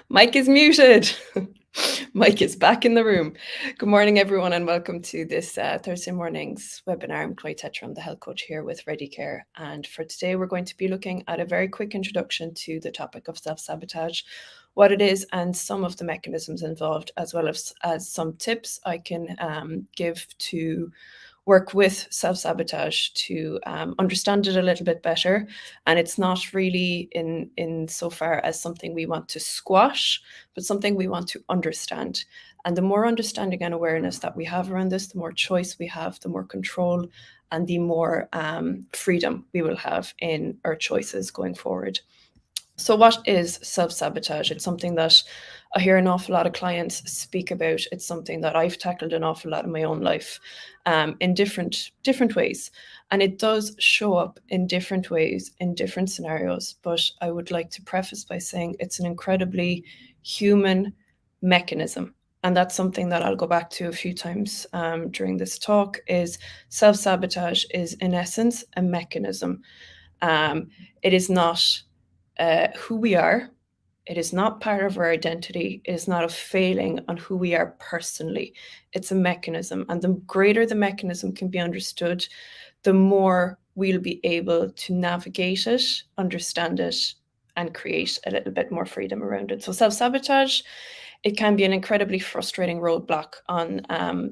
Mike is muted. Mike is back in the room. Good morning, everyone, and welcome to this Thursday morning's webinar. I'm Chloe Tetra, I'm the health coach here with Ready Care. And for today, we're going to be looking at a very quick introduction to the topic of self-sabotage, what it is, and some of the mechanisms involved, as well as some tips I can give to work with self-sabotage to understand it a little bit better. And it's not really in so far as something we want to squash, but something we want to understand. And the more understanding and awareness that we have around this, the more choice we have, the more control and the more freedom we will have in our choices going forward. So what is self-sabotage? It's something that I hear an awful lot of clients speak about. It's something that I've tackled an awful lot in my own life in different ways. And it does show up in different ways, in different scenarios. But I would like to preface by saying it's an incredibly human mechanism. And that's something that I'll go back to a few times during this talk, is self-sabotage is in essence a mechanism. It is not who we are. It is not part of our identity. It is not a failing on who we are personally. It's a mechanism. And the greater the mechanism can be understood, the more we'll be able to navigate it, understand it, and create a little bit more freedom around it. So self-sabotage, it can be an incredibly frustrating roadblock on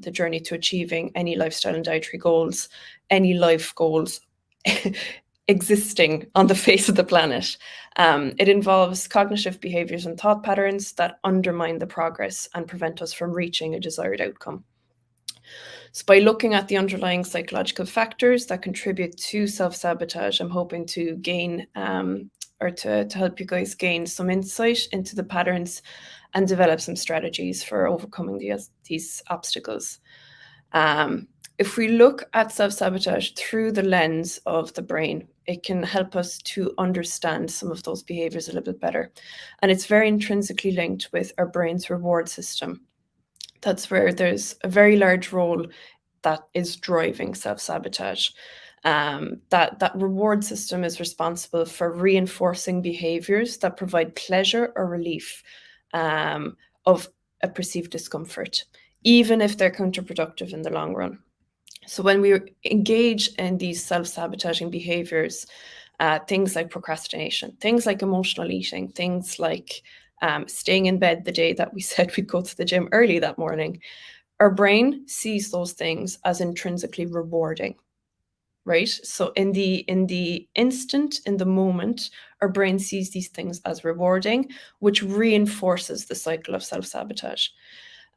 the journey to achieving any lifestyle and dietary goals, any life goals existing on the face of the planet. It involves cognitive behaviors and thought patterns that undermine the progress and prevent us from reaching a desired outcome. So by looking at the underlying psychological factors that contribute to self-sabotage, I'm hoping to gain or to help you guys gain some insight into the patterns and develop some strategies for overcoming these obstacles. If we look at self-sabotage through the lens of the brain, it can help us to understand some of those behaviors a little bit better. And it's very intrinsically linked with our brain's reward system. That's where there's a very large role that is driving self-sabotage. That reward system is responsible for reinforcing behaviors that provide pleasure or relief of a perceived discomfort, even if they're counterproductive in the long run. So when we engage in these self-sabotaging behaviors, things like procrastination, things like emotional eating, things like staying in bed the day that we said we'd go to the gym early that morning, our brain sees those things as intrinsically rewarding, right? So in the instant, in the moment, our brain sees these things as rewarding, which reinforces the cycle of self-sabotage.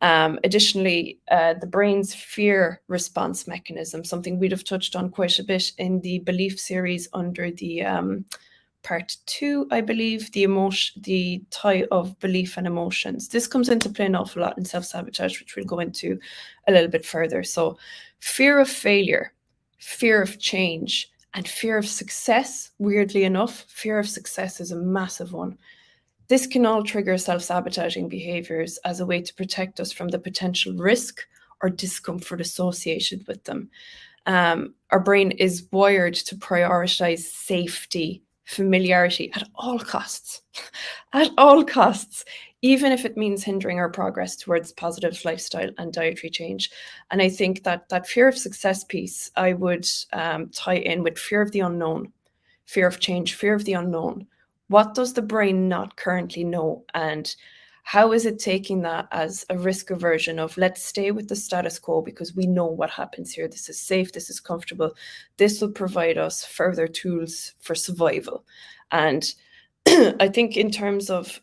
Additionally, the brain's fear response mechanism, something we'd have touched on quite a bit in the belief series under the part 2, I believe, the tie of belief and emotions. This comes into play an awful lot in self-sabotage, which we'll go into a little bit further. So fear of failure, fear of change, and fear of success, weirdly enough, fear of success is a massive one. This can all trigger self-sabotaging behaviors as a way to protect us from the potential risk or discomfort associated with them. Our brain is wired to prioritize safety, familiarity at all costs, at all costs, even if it means hindering our progress towards positive lifestyle and dietary change. And I think that fear of success piece, I would tie in with fear of the unknown, fear of change, fear of the unknown. What does the brain not currently know? And how is it taking that as a risk aversion of let's stay with the status quo because we know what happens here. This is safe. This is comfortable. This will provide us further tools for survival. And I think in terms of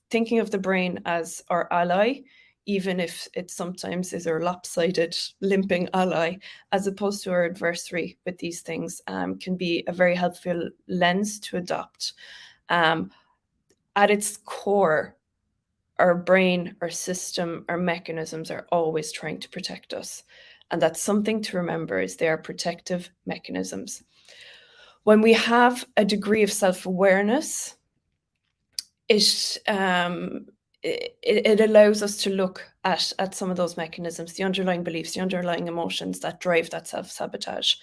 thinking of the brain as our ally, even if it sometimes is our lopsided, limping ally, as opposed to our adversary with these things, can be a very helpful lens to adopt. At its core, our brain, our system, our mechanisms are always trying to protect us. And that's something to remember, is they are protective mechanisms. When we have a degree of self-awareness, it allows us to look at some of those mechanisms, the underlying beliefs, the underlying emotions that drive that self-sabotage.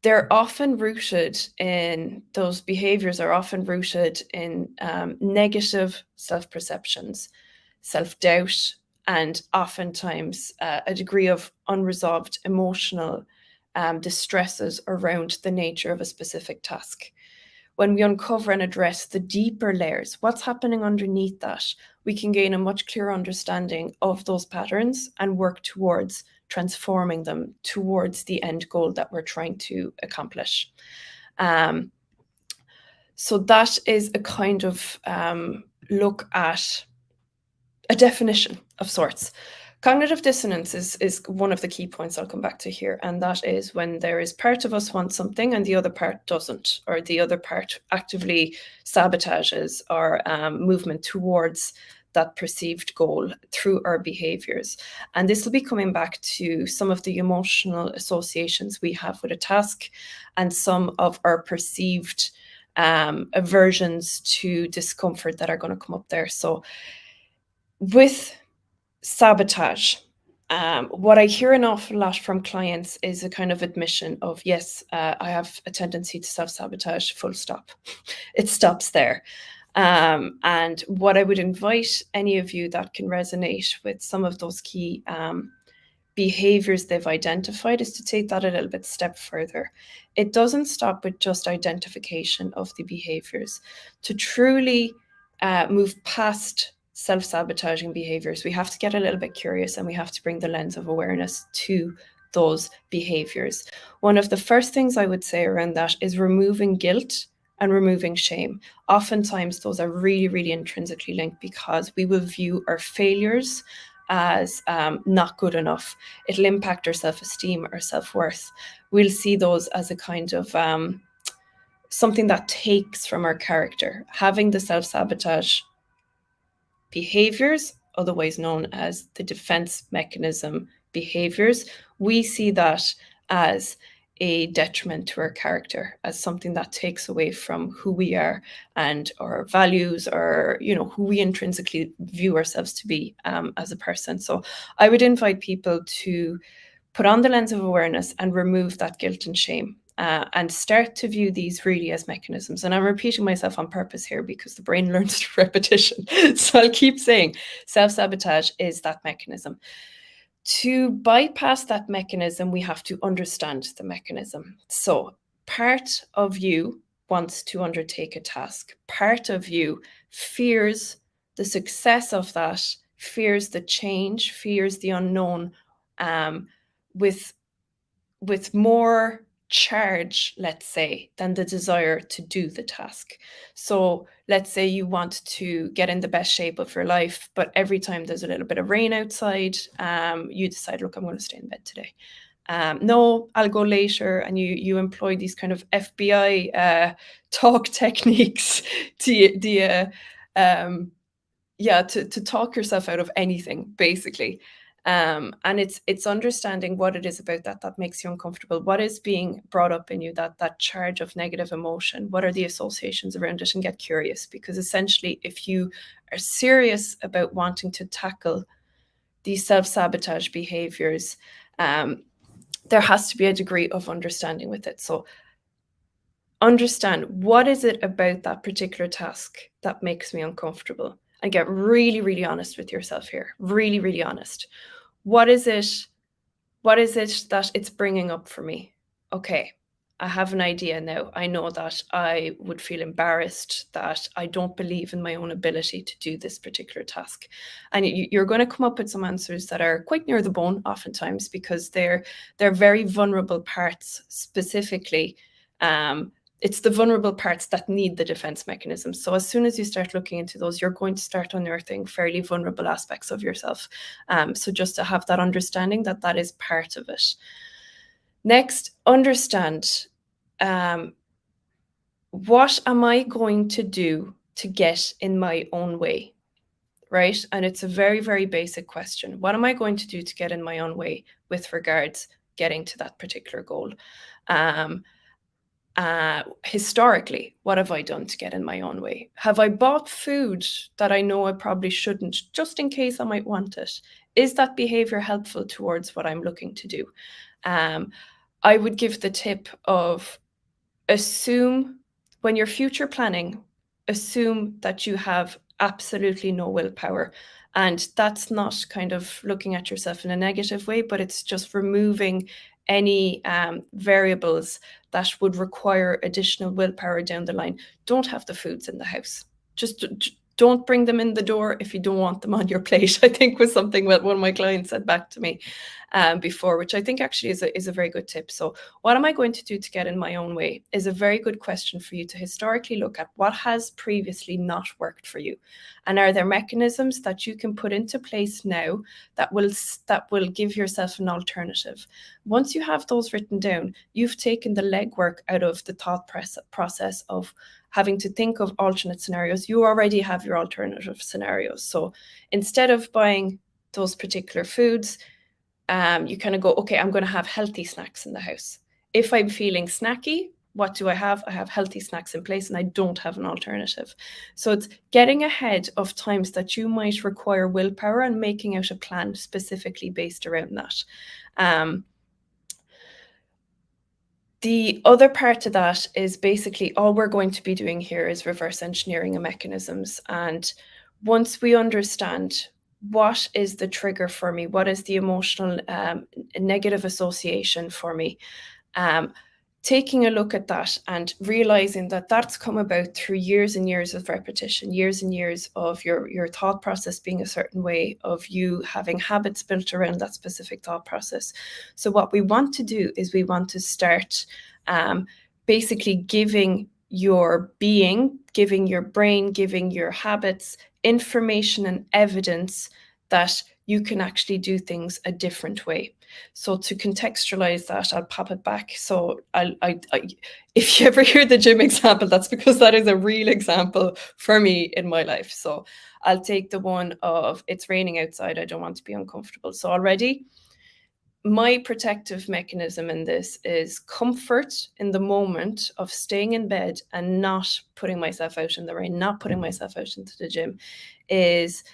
they're often rooted in those behaviors are often rooted in negative self-perceptions, self-doubt, and oftentimes a degree of unresolved emotional distresses around the nature of a specific task. When we uncover and address the deeper layers, what's happening underneath that, we can gain a much clearer understanding of those patterns and work towards transforming them towards the end goal that we're trying to accomplish. So that is a kind of look at a definition of sorts. Cognitive dissonance is one of the key points I'll come back to here, and that is when there is part of us wants something and the other part doesn't, or the other part actively sabotages our movement towards that perceived goal through our behaviors. And this will be coming back to some of the emotional associations we have with a task and some of our perceived aversions to discomfort that are going to come up there. So with sabotage, what I hear an awful lot from clients is a kind of admission of, yes, I have a tendency to self-sabotage, full stop. It stops there. And what I would invite any of you that can resonate with some of those key behaviors they've identified is to take that a little bit step further. It doesn't stop with just identification of the behaviors. To truly move past self-sabotaging behaviors, we have to get a little bit curious and we have to bring the lens of awareness to those behaviors. One of the first things I would say around that is removing guilt and removing shame. Oftentimes those are really, really intrinsically linked because we will view our failures as not good enough. It'll impact our self-esteem, our self-worth. We'll see those as a kind of something that takes from our character. Having the self-sabotage behaviors, otherwise known as the defense mechanism behaviors, we see that as a detriment to our character, as something that takes away from who we are and our values, or who we intrinsically view ourselves to be as a person. So I would invite people to put on the lens of awareness and remove that guilt and shame. And start to view these really as mechanisms. And I'm repeating myself on purpose here because the brain learns through repetition. So I'll keep saying self-sabotage is that mechanism. To bypass that mechanism, we have to understand the mechanism. So part of you wants to undertake a task. Part of you fears the success of that, fears the change, fears the unknown, with more charge, let's say, than the desire to do the task. So let's say you want to get in the best shape of your life, but every time there's a little bit of rain outside, you decide, look, I'm going to stay in bed today. No, I'll go later. And you employ these kind of FBI talk techniques to talk yourself out of anything, basically. And it's understanding what it is about that makes you uncomfortable. What is being brought up in you, that charge of negative emotion? What are the associations around it? And get curious, because essentially, if you are serious about wanting to tackle these self-sabotage behaviors, there has to be a degree of understanding with it. So understand, what is it about that particular task that makes me uncomfortable? And get really, really honest with yourself here. Really, really honest. What is it that it's bringing up for me? Okay, I have an idea now. I know that I would feel embarrassed, that I don't believe in my own ability to do this particular task. And you're going to come up with some answers that are quite near the bone oftentimes, because they're very vulnerable parts specifically. It's the vulnerable parts that need the defense mechanism. So as soon as you start looking into those, you're going to start unearthing fairly vulnerable aspects of yourself. So just to have that understanding that is part of it. Next, understand, what am I going to do to get in my own way, right? And it's a very, very basic question. What am I going to do to get in my own way with regards getting to that particular goal? Historically, what have I done to get in my own way? Have I bought food that I know I probably shouldn't, just in case I might want it? Is that behavior helpful towards what I'm looking to do? I would give the tip of assume when you're future planning, assume that you have absolutely no willpower. And that's not kind of looking at yourself in a negative way, but it's just removing any variables that would require additional willpower down the line. Don't have the foods in the house. Just don't bring them in the door if you don't want them on your plate, I think was something that one of my clients said back to me before, which I think actually is a very good tip. So what am I going to do to get in my own way is a very good question for you to historically look at what has previously not worked for you. And are there mechanisms that you can put into place now that will give yourself an alternative? Once you have those written down, you've taken the legwork out of the thought process of having to think of alternate scenarios. You already have your alternative scenarios. So instead of buying those particular foods, you kind of go, okay, I'm going to have healthy snacks in the house. If I'm feeling snacky, what do I have? I have healthy snacks in place and I don't have an alternative. So it's getting ahead of times that you might require willpower and making out a plan specifically based around that. The other part of that is basically all we're going to be doing here is reverse engineering the mechanisms. And once we understand what is the trigger for me, what is the emotional negative association for me, taking a look at that and realizing that that's come about through years and years of repetition, years and years of your thought process being a certain way, of you having habits built around that specific thought process. So what we want to do is we want to start basically giving your being, giving your brain, giving your habits information and evidence that you can actually do things a different way. So to contextualize that, I'll pop it back. So if you ever hear the gym example, that's because that is a real example for me in my life. So I'll take the one of it's raining outside. I don't want to be uncomfortable. So already my protective mechanism in this is comfort in the moment of staying in bed and not putting myself out in the rain, not putting myself out into the gym is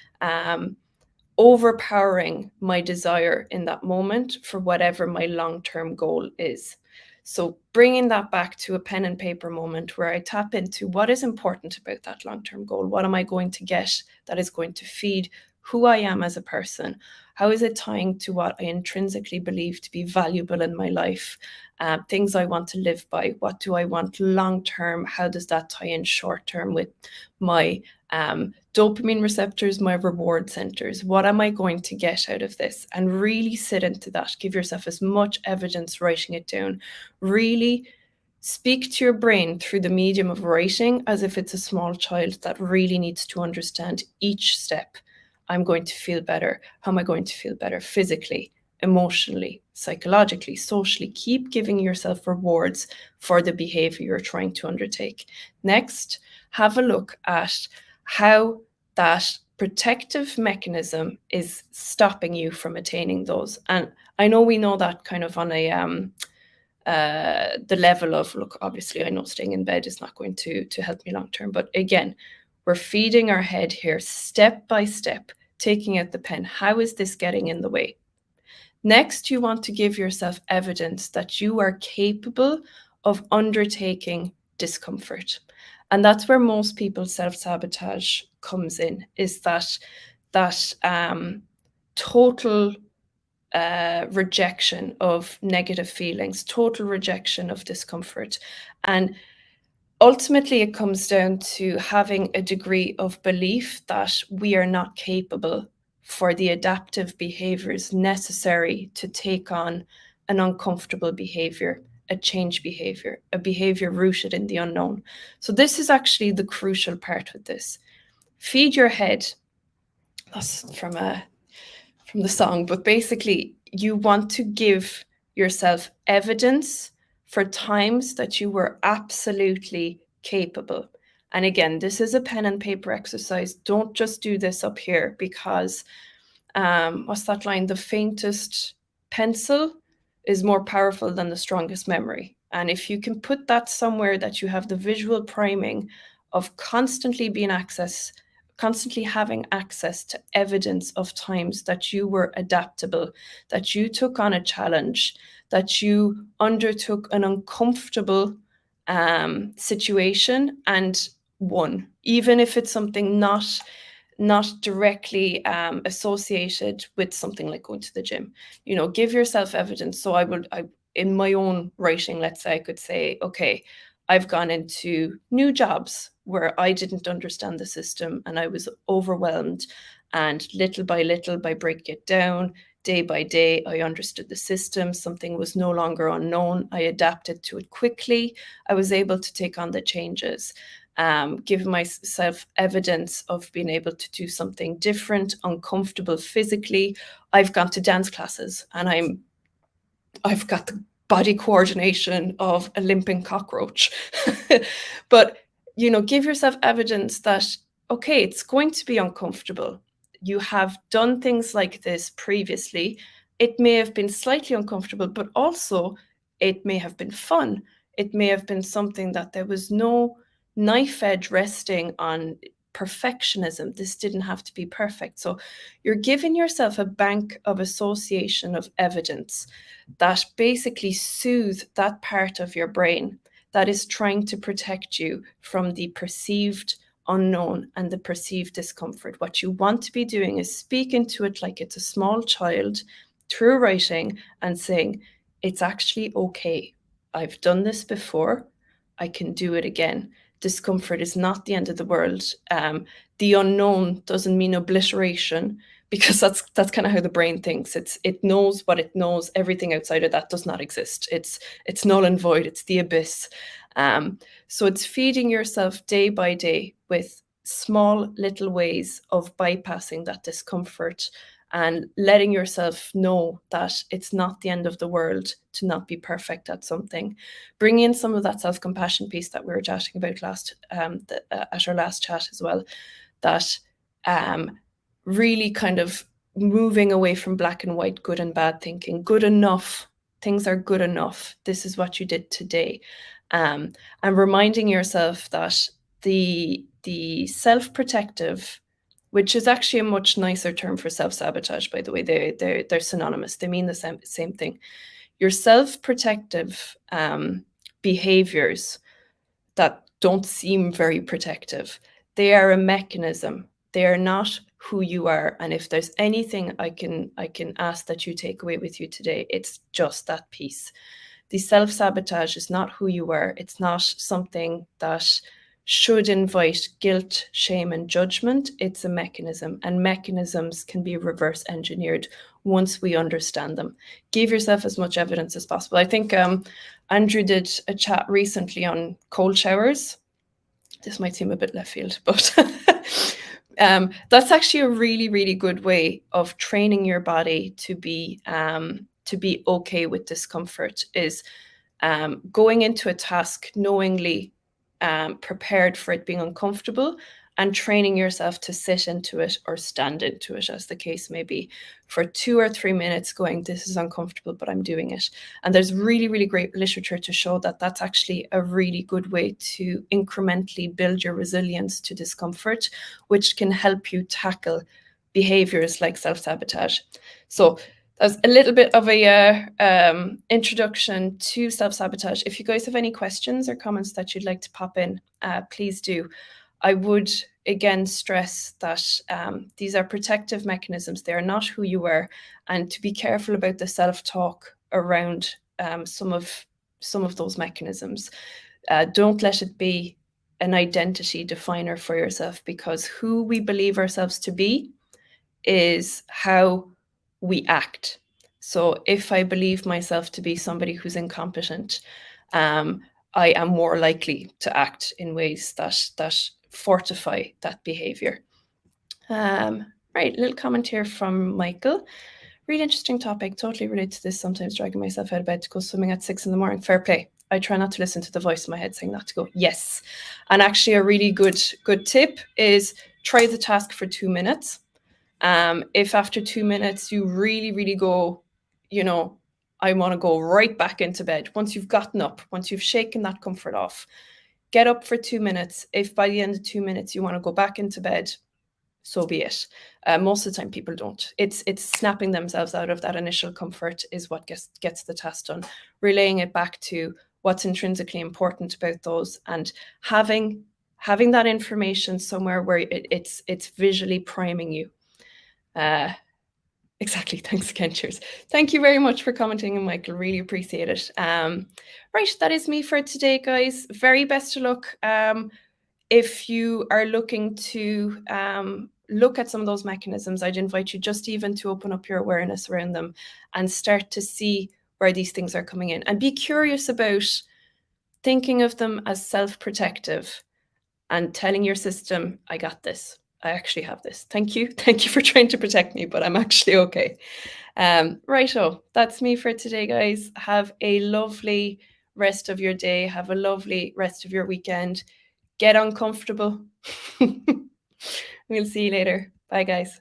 overpowering my desire in that moment for whatever my long-term goal is. So bringing that back to a pen and paper moment where I tap into what is important about that long-term goal. What am I going to get that is going to feed who I am as a person? How is it tying to what I intrinsically believe to be valuable in my life? Things I want to live by. What do I want long-term? How does that tie in short-term with my dopamine receptors, my reward centers? What am I going to get out of this? And really sit into that. Give yourself as much evidence, writing it down. Really speak to your brain through the medium of writing as if it's a small child that really needs to understand each step. I'm going to feel better. How am I going to feel better physically, emotionally, psychologically, socially? Keep giving yourself rewards for the behavior you're trying to undertake. Next, have a look at how that protective mechanism is stopping you from attaining those. And I know we know that kind of on a the level of, look, obviously I know staying in bed is not going to help me long term, but again, we're feeding our head here step by step, taking out the pen. How is this getting in the way? Next, you want to give yourself evidence that you are capable of undertaking discomfort. And that's where most people's self-sabotage comes in, is that total rejection of negative feelings, total rejection of discomfort. And ultimately, it comes down to having a degree of belief that we are not capable for the adaptive behaviors necessary to take on an uncomfortable behavior, a change behavior, a behavior rooted in the unknown. So this is actually the crucial part with this. Feed your head. That's from the song, but basically you want to give yourself evidence for times that you were absolutely capable. And again, this is a pen and paper exercise. Don't just do this up here because what's that line? The faintest pencil is more powerful than the strongest memory. And if you can put that somewhere that you have the visual priming of constantly having access to evidence of times that you were adaptable, that you took on a challenge, that you undertook an uncomfortable situation and won, even if it's something not directly associated with something like going to the gym. Give yourself evidence. So in my own writing, let's say, I could say, okay, I've gone into new jobs where I didn't understand the system and I was overwhelmed. And little by little, by breaking it down, day by day, I understood the system. Something was no longer unknown. I adapted to it quickly. I was able to take on the changes, give myself evidence of being able to do something different, uncomfortable physically. I've gone to dance classes and I've got the body coordination of a limping cockroach. But, give yourself evidence that, okay, it's going to be uncomfortable. You have done things like this previously. It may have been slightly uncomfortable, but also it may have been fun. It may have been something that there was no knife edge resting on perfectionism. This didn't have to be perfect. So you're giving yourself a bank of association of evidence that basically soothe that part of your brain that is trying to protect you from the perceived unknown and the perceived discomfort. What you want to be doing is speaking to it like it's a small child through writing and saying, it's actually okay. I've done this before. I can do it again. Discomfort is not the end of the world. The unknown doesn't mean obliteration, because that's kind of how the brain thinks. It knows what it knows. Everything outside of that does not exist. It's null and void. It's the abyss. So it's feeding yourself day by day with small little ways of bypassing that discomfort and letting yourself know that it's not the end of the world to not be perfect at something. Bring in some of that self-compassion piece that we were chatting about at our last chat as well, that really kind of moving away from black and white, good and bad thinking. Good enough. Things are good enough. This is what you did today. And reminding yourself that the self-protective, which is actually a much nicer term for self-sabotage, by the way, they're synonymous. They mean the same thing. Your self-protective behaviors that don't seem very protective, they are a mechanism. They are not who you are. And if there's anything I can ask that you take away with you today, it's just that piece. The self-sabotage is not who you are. It's not something that should invite guilt, shame, and judgment. It's a mechanism, and mechanisms can be reverse engineered once we understand them. Give yourself as much evidence as possible. I think Andrew did a chat recently on cold showers. This might seem a bit left field, but that's actually a really, really good way of training your body to be okay with discomfort, is going into a task knowingly prepared for it being uncomfortable, and training yourself to sit into it or stand into it, as the case may be, for 2 or 3 minutes, going, this is uncomfortable, but I'm doing it. And there's really, really great literature to show that that's actually a really good way to incrementally build your resilience to discomfort, which can help you tackle behaviors like self-sabotage. So that's a little bit of a introduction to self-sabotage. If you guys have any questions or comments that you'd like to pop in, please do. I would again stress that these are protective mechanisms. They are not who you are, and to be careful about the self-talk around some of those mechanisms. Don't let it be an identity definer for yourself, because who we believe ourselves to be is how we act. So if I believe myself to be somebody who's incompetent, I am more likely to act in ways that fortify that behavior. Right, little comment here from Michael. Really interesting topic. Totally relate to this. Sometimes dragging myself out of bed to go swimming at 6 a.m. Fair play. I try not to listen to the voice in my head saying not to go. Yes. And actually a really good tip is try the task for 2 minutes. If after 2 minutes you really, really go, I want to go right back into bed. Once you've gotten up, once you've shaken that comfort off, get up for 2 minutes. If by the end of 2 minutes you want to go back into bed, so be it. Most of the time people don't. It's snapping themselves out of that initial comfort is what gets the task done. Relaying it back to what's intrinsically important about those, and having that information somewhere where it's visually priming you. Exactly. Thanks again. Cheers. Thank you very much for commenting, and Michael. Really appreciate it. Right, that is me for today, guys. Very best of luck. If you are looking to look at some of those mechanisms, I'd invite you just even to open up your awareness around them and start to see where these things are coming in, and be curious about thinking of them as self-protective and telling your system, I got this. I actually have this. Thank you. Thank you for trying to protect me, but I'm actually okay. Righto, that's me for today, guys. Have a lovely rest of your day. Have a lovely rest of your weekend. Get uncomfortable. We'll see you later. Bye, guys.